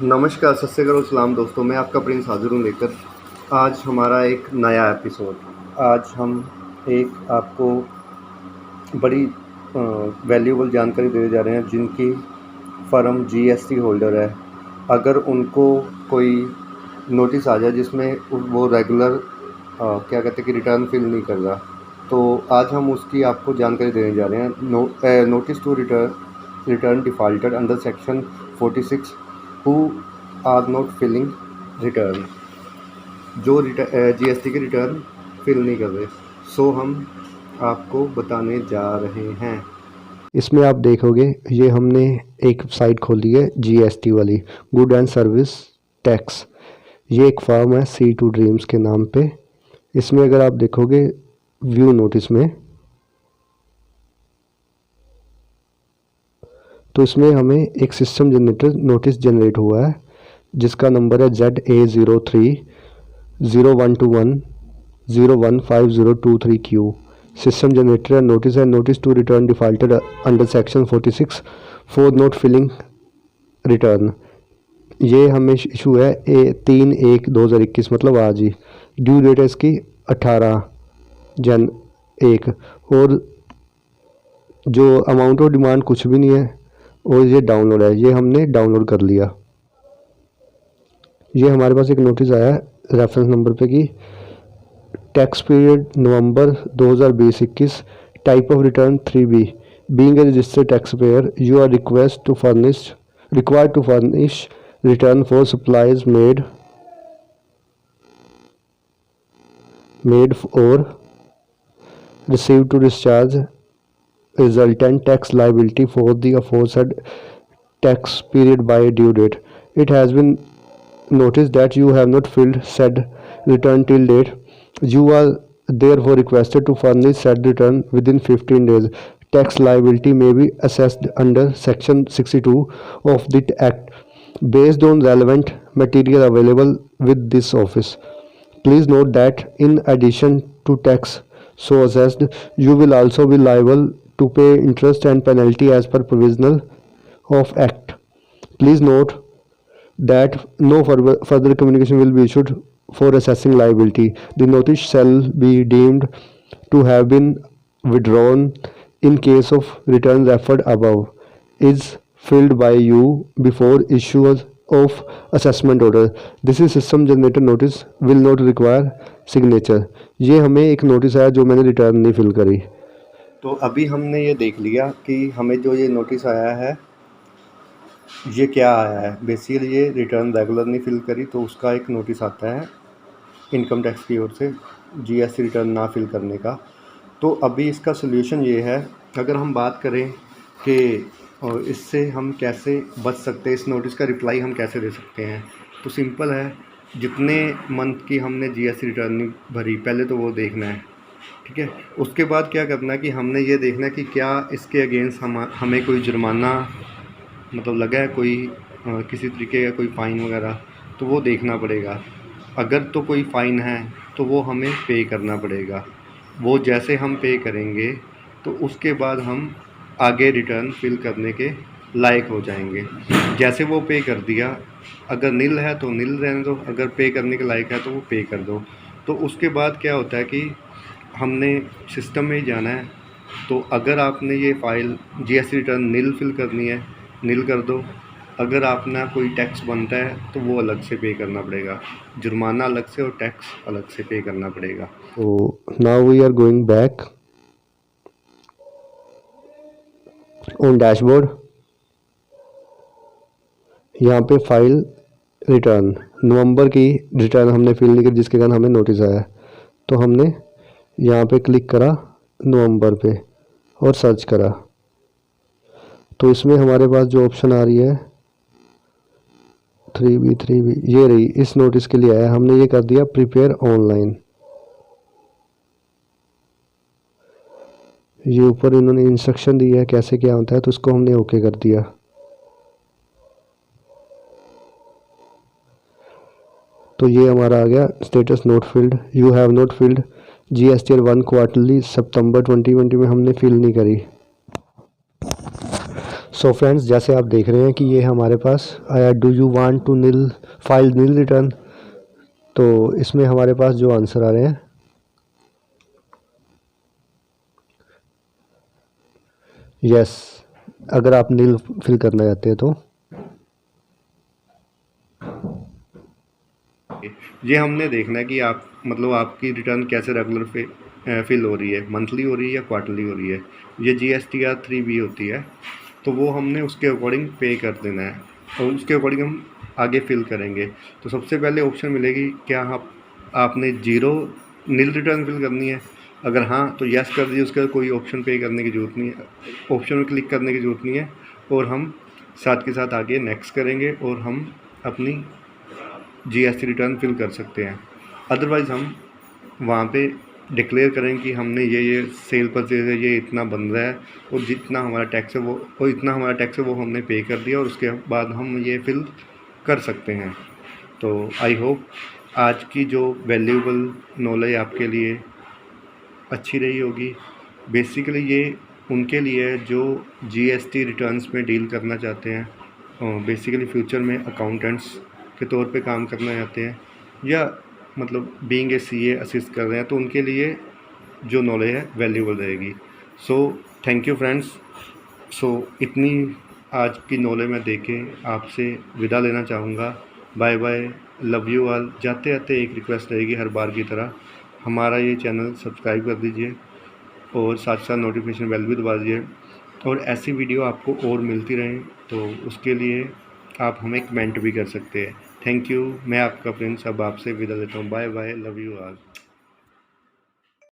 नमस्कार, सत श्री अकाल, सलाम दोस्तों। मैं आपका प्रिंस हाज़िर हूँ लेकर आज हमारा एक नया एपिसोड। आज हम एक आपको बड़ी वैल्यूएबल जानकारी देने जा रहे हैं जिनकी फ़र्म जीएसटी होल्डर है। अगर उनको कोई नोटिस आ जाए जिसमें वो रेगुलर क्या कहते हैं कि रिटर्न फिल नहीं कर रहा, तो आज हम उसकी आपको जानकारी देने जा रहे हैं। Notice to return defaulted under section 46 who are not filling return, जो जीएसटी के रिटर्न फिल नहीं कर रहे, सो हम आपको बताने जा रहे हैं। इसमें आप देखोगे ये हमने एक साइट खोली है जीएसटी वाली, गुड एंड सर्विस टैक्स। ये एक फर्म है C2 ड्रीम्स के नाम पे। इसमें अगर आप देखोगे व्यू नोटिस में, तो इसमें हमें एक सिस्टम जनरेटर नोटिस जनरेट हुआ है जिसका नंबर है ZA03-0121-015023Q। सिस्टम जनरेटर नोटिस है notice to return defaulted under section 46 for not filling return. ये हमें इशू है 3/1/2021, मतलब आज ही। ड्यू डेट है इसकी 18 जन 1, और जो अमाउंट ऑफ डिमांड कुछ भी नहीं है, और ये डाउनलोड है, ये हमने डाउनलोड कर लिया। ये हमारे पास एक नोटिस आया है रेफरेंस नंबर पे कि tax period November 2020-21, type of return 3B, being a registered tax payer you are required to furnish return for supplies made or received to discharge resultant tax liability for the aforesaid tax period by due date. It has been noticed that you have not filled said return till date. You are therefore requested to furnish said return within 15 days. Tax liability may be assessed under Section 62 of the Act based on relevant material available with this office. Please note that in addition to tax so assessed, you will also be liable to pay interest and penalty as per provisional of Act. Please note that no further communication will be issued for assessing liability. The notice shall be deemed to have been withdrawn in case of return referred above is filled by you before issuance of assessment order. This is system generated notice will not require signature. ये हमें एक notice आया जो मैंने return नहीं fill करी। तो अभी हमने ये देख लिया कि हमें जो ये नोटिस आया है ये क्या आया है। बेसिकली ये रिटर्न रेगुलर नहीं फिल करी, तो उसका एक नोटिस आता है इनकम टैक्स की ओर से जीएसटी रिटर्न ना फिल करने का। तो अभी इसका सोल्यूशन ये है, अगर हम बात करें कि इससे हम कैसे बच सकते हैं, इस नोटिस का रिप्लाई हम कैसे दे सकते हैं, तो सिंपल है। जितने मंथ की हमने जीएसटी रिटर्न नहीं भरी, पहले तो वो देखना है, ठीक है। उसके बाद क्या करना है कि हमने ये देखना है कि क्या इसके अगेंस्ट हमें कोई जुर्माना मतलब लगा है, कोई किसी तरीके का कोई फ़ाइन वगैरह, तो वो देखना पड़ेगा। अगर तो कोई फ़ाइन है तो वो हमें पे करना पड़ेगा। वो जैसे हम पे करेंगे तो उसके बाद हम आगे रिटर्न फिल करने के लायक हो जाएंगे। जैसे वो पे कर दिया, अगर नील है तो नील रहने दो, अगर पे करने के लायक है तो वो पे कर दो। तो उसके बाद क्या होता है कि हमने सिस्टम में ही जाना है। तो अगर आपने ये फ़ाइल जीएसटी रिटर्न नील फिल करनी है, नील कर दो। अगर आपना कोई टैक्स बनता है तो वो अलग से पे करना पड़ेगा, जुर्माना अलग से और टैक्स अलग से पे करना पड़ेगा। तो now we are going back on dashboard. यहाँ पे फाइल रिटर्न नवंबर की रिटर्न हमने फिल नहीं की जिसके कारण हमें नोटिस आया, तो हमने यहाँ पे क्लिक करा नवंबर पे और सर्च करा, तो इसमें हमारे पास जो ऑप्शन आ रही है 3B ये रही, इस नोटिस के लिए आया। हमने ये कर दिया प्रिपेयर ऑनलाइन। ये ऊपर इन्होंने इंस्ट्रक्शन दी है कैसे क्या होता है, तो इसको हमने ओके कर दिया। तो ये हमारा आ गया status not filed, you have not filed GSTR 1 quarterly सितंबर 2020 में हमने फिल नहीं करी। सो फ्रेंड्स, जैसे आप देख रहे हैं कि ये हमारे पास आया, do you want to nil file nil return. तो इसमें हमारे पास जो आंसर आ रहे हैं, यस, अगर आप नील फिल करना चाहते हैं तो ये हमने देखना है कि आप मतलब आपकी रिटर्न कैसे रेगुलर फिल हो रही है, मंथली हो रही है या क्वार्टरली हो रही है। ये GSTR 3B होती है, तो वो हमने उसके अकॉर्डिंग पे कर देना है और उसके अकॉर्डिंग हम आगे फिल करेंगे। तो सबसे पहले ऑप्शन मिलेगी, क्या आपने जीरो नील रिटर्न फिल करनी है। अगर हाँ तो यस कर दीजिए, उसके बाद कोई ऑप्शन पे करने की ज़रूरत नहीं है, ऑप्शन में क्लिक करने की ज़रूरत नहीं है, और हम साथ के साथ आगे नेक्स्ट करेंगे और हम अपनी GST रिटर्न फिल कर सकते हैं। अदरवाइज़ हम वहाँ पे डिक्लेयर करें कि हमने ये सेल परचेज है, ये इतना बन रहा है और जितना हमारा टैक्स है वो हमने पे कर दिया, और उसके बाद हम ये फिल कर सकते हैं। तो आई होप आज की जो वैल्यूएबल नॉलेज आपके लिए अच्छी रही होगी। बेसिकली ये उनके लिए है जो GST रिटर्न्स में डील करना चाहते हैं, बेसिकली फ्यूचर में अकाउंटेंट्स के तौर पे काम करना चाहते हैं, या मतलब बीइंग ए CA असिस्ट कर रहे हैं, तो उनके लिए जो नॉलेज है वैल्यूएबल रहेगी। So thank you friends. So इतनी आज की नॉलेज मैं देके आपसे विदा लेना चाहूँगा। Bye bye, love you all. जाते जाते एक रिक्वेस्ट रहेगी हर बार की तरह, हमारा ये चैनल सब्सक्राइब कर दीजिए और साथ साथ नोटिफिकेशन बेल भी दबा दीजिए, और ऐसी वीडियो आपको और मिलती रहें, तो उसके लिए आप हमें कमेंट भी कर सकते हैं। Thank you. मैं आपका प्रिंस अब आपसे विदा लेता हूँ। Bye bye, love you all.